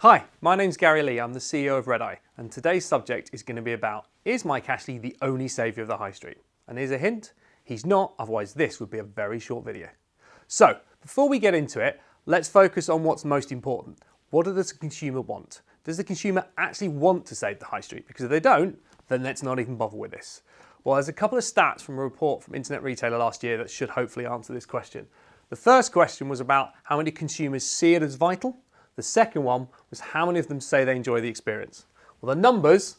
Hi, my name's Gary Lee, I'm the CEO of RedEye, and today's subject is going to be about, is Mike Ashley the only saviour of the high street? And here's a hint, he's not, otherwise this would be a very short video. So, before we get into it, let's focus on what's most important. What does the consumer want? Does the consumer actually want to save the high street? Because if they don't, then let's not even bother with this. Well, there's a couple of stats from a report from Internet Retailer last year that should hopefully answer this question. The first question was about how many consumers see it as vital. The second one was how many of them say they enjoy the experience. Well, the numbers,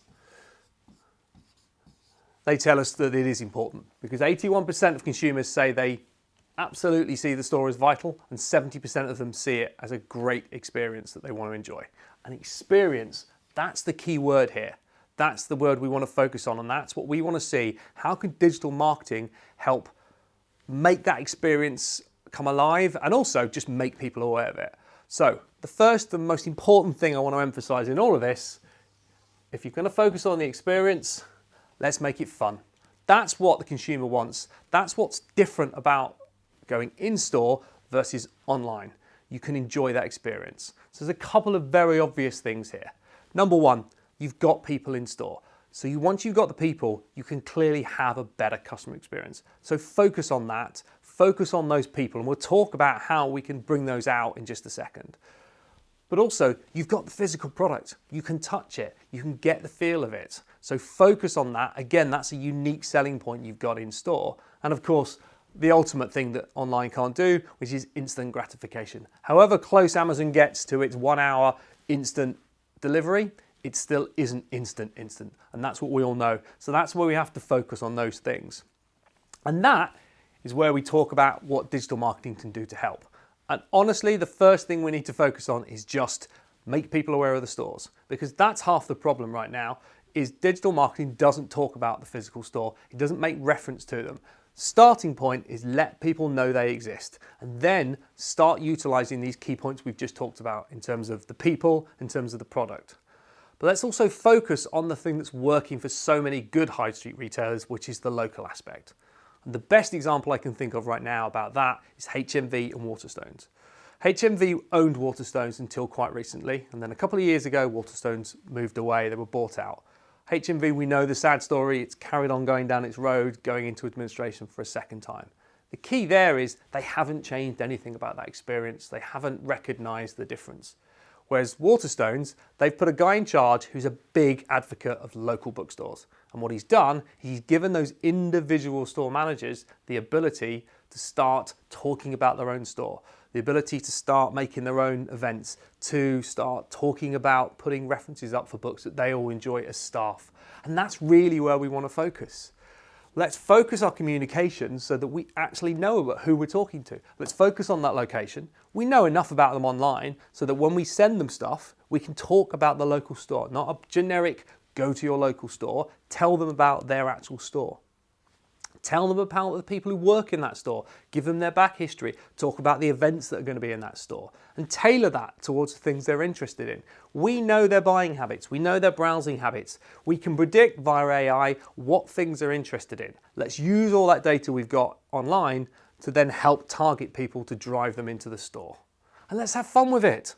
they tell us that it is important because 81% of consumers say they absolutely see the store as vital and 70% of them see it as a great experience that they want to enjoy. An experience, that's the key word here. That's the word we want to focus on, and that's what we want to see. How can digital marketing help make that experience come alive and also just make people aware of it? So the first and most important thing I want to emphasize in all of this, if you're going to focus on the experience, let's make it fun. That's what the consumer wants. That's what's different about going in store versus online. You can enjoy that experience. So there's a couple of very obvious things here. Number one, you've got people in store. So once you've got the people, you can clearly have a better customer experience. So focus on that. Focus on those people, and we'll talk about how we can bring those out in just a second. But also, you've got the physical product. You can touch it. You can get the feel of it. So focus on that. Again, that's a unique selling point you've got in store. And of course, the ultimate thing that online can't do, which is instant gratification. However close Amazon gets to its 1 hour instant delivery, it still isn't instant. And that's what we all know. So that's where we have to focus on those things. And that is where we talk about what digital marketing can do to help. And honestly, the first thing we need to focus on is just make people aware of the stores, because that's half the problem right now, is digital marketing doesn't talk about the physical store. It doesn't make reference to them. Starting point is let people know they exist, and then start utilizing these key points we've just talked about in terms of the people, in terms of the product. But let's also focus on the thing that's working for so many good high street retailers, which is the local aspect. And the best example I can think of right now about that is HMV and Waterstones. HMV owned Waterstones until quite recently, and then a couple of years ago, Waterstones moved away, they were bought out. HMV, we know the sad story, it's carried on going down its road, going into administration for a second time. The key there is they haven't changed anything about that experience, they haven't recognised the difference. Whereas Waterstones, they've put a guy in charge who's a big advocate of local bookstores. And what he's done, he's given those individual store managers the ability to start talking about their own store, the ability to start making their own events, to start talking about putting references up for books that they all enjoy as staff. And that's really where we want to focus. Let's focus our communications so that we actually know about who we're talking to. Let's focus on that location. We know enough about them online so that when we send them stuff, we can talk about the local store, not a generic go to your local store, tell them about their actual store. Tell them about the people who work in that store, give them their back history, talk about the events that are going to be in that store, and tailor that towards the things they're interested in. We know their buying habits, we know their browsing habits. We can predict via AI what things they're interested in. Let's use all that data we've got online to then help target people to drive them into the store. And let's have fun with it.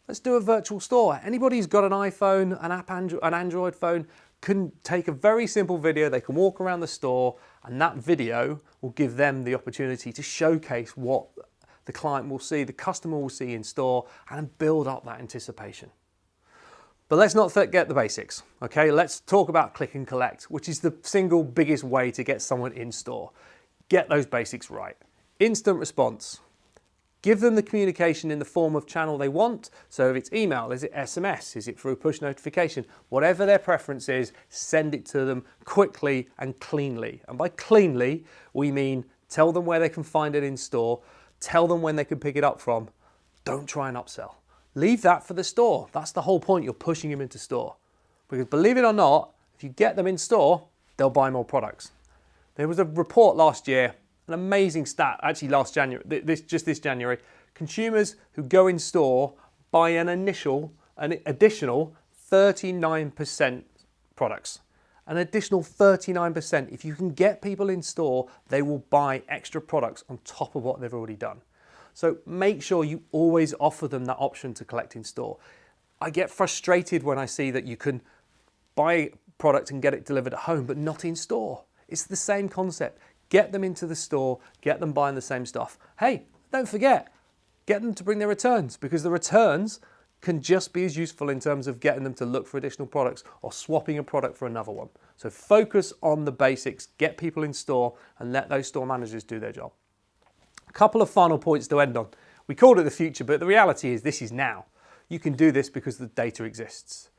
Let's do a virtual store. Anybody who's got an iPhone, an Android phone, can take a very simple video, they can walk around the store, and that video will give them the opportunity to showcase what the client will see, the customer will see in store, and build up that anticipation. But let's not forget the basics, okay? Let's talk about click and collect, which is the single biggest way to get someone in store. Get those basics right. Instant response. Give them the communication in the form of channel they want. So if it's email, is it SMS? Is it through push notification? Whatever their preference is, send it to them quickly and cleanly. And by cleanly, we mean tell them where they can find it in store, tell them when they can pick it up from. Don't try and upsell. Leave that for the store. That's the whole point. You're pushing them into store. Because believe it or not, if you get them in store, they'll buy more products. There was a report last year, an amazing stat, actually last January, this January, consumers who go in store by an additional 39% products. An additional 39%. If you can get people in store, they will buy extra products on top of what they've already done. So make sure you always offer them that option to collect in store. I get frustrated when I see that you can buy a product and get it delivered at home, but not in store. It's the same concept. Get them into the store, get them buying the same stuff. Hey, don't forget, get them to bring their returns, because the returns can just be as useful in terms of getting them to look for additional products or swapping a product for another one. So focus on the basics, get people in store, and let those store managers do their job. A couple of final points to end on. We called it the future, but the reality is this is now. You can do this because the data exists.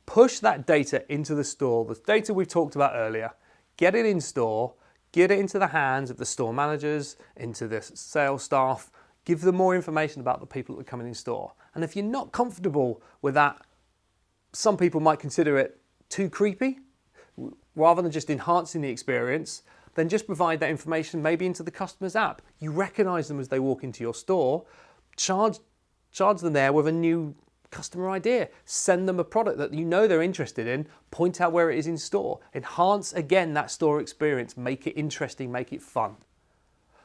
Push that data into the store, the data we talked about earlier, get it in store, get it into the hands of the store managers, into the sales staff, give them more information about the people that are coming in store. And if you're not comfortable with that, some people might consider it too creepy. Rather than just enhancing the experience, then just provide that information maybe into the customer's app. You recognize them as they walk into your store, charge them there with a new customer idea. Send them a product that you know they're interested in, point out where it is in store. Enhance again that store experience, make it interesting, make it fun.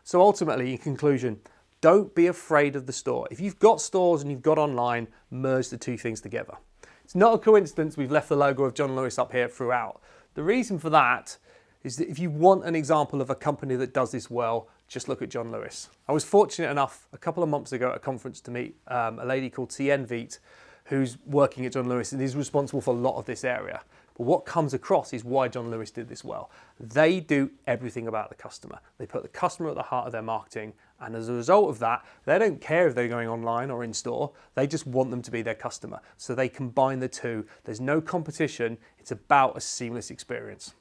So ultimately, in conclusion, don't be afraid of the store. If you've got stores and you've got online, merge the two things together. It's not a coincidence we've left the logo of John Lewis up here throughout. The reason for that is that if you want an example of a company that does this well, just look at John Lewis. I was fortunate enough a couple of months ago at a conference to meet a lady called Tien Viet, who's working at John Lewis and is responsible for a lot of this area. But what comes across is why John Lewis did this well. They do everything about the customer. They put the customer at the heart of their marketing, and as a result of that, they don't care if they're going online or in store. They just want them to be their customer. So they combine the two. There's no competition. It's about a seamless experience.